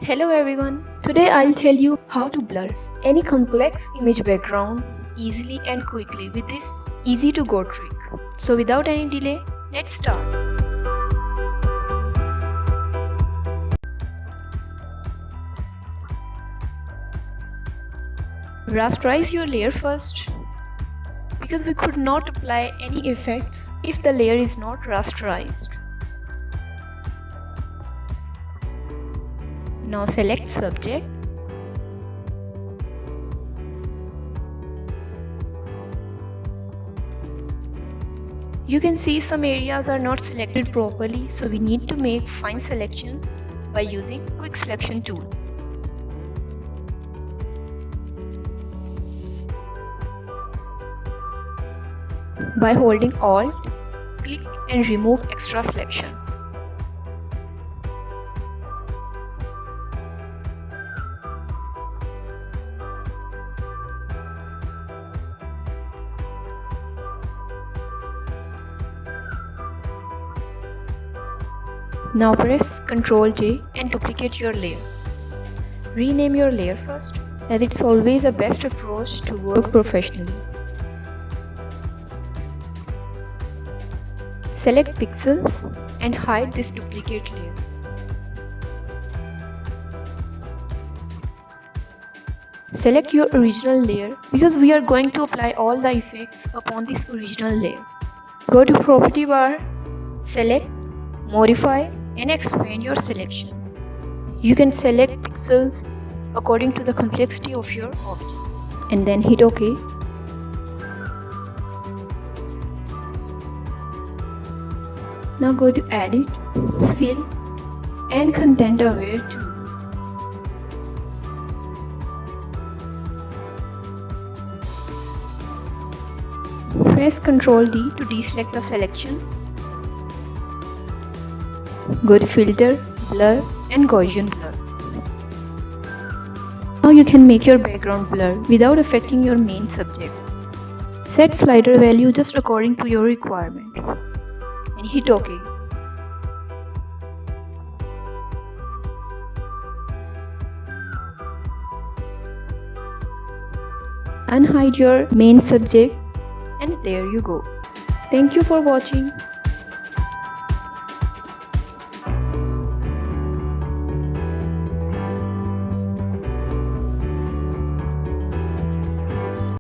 Hello everyone, today I'll tell you how to blur any complex image background easily and quickly with this easy to go trick. So without any delay, let's start. Rasterize your layer first because we could not apply any effects if the layer is not rasterized. Now select subject. You can see some areas are not selected properly, so we need to make fine selections by using quick selection tool. By holding Alt, click and remove extra selections. Now press Ctrl J and duplicate your layer. Rename your layer first, as it's always the best approach to work professionally. Select pixels and hide this duplicate layer. Select your original layer because we are going to apply all the effects upon this original layer. Go to Property bar, select, modify and expand your selections. You can select pixels according to the complexity of your object and then hit OK. Now go to Edit, Fill and Content Aware tool. Press Ctrl D to deselect the selections. Go to Filter, Blur and Gaussian blur. Now you can make your background blur without affecting your main subject. Set slider value just according to your requirement and hit OK. Unhide your main subject and there you go. Thank you for watching.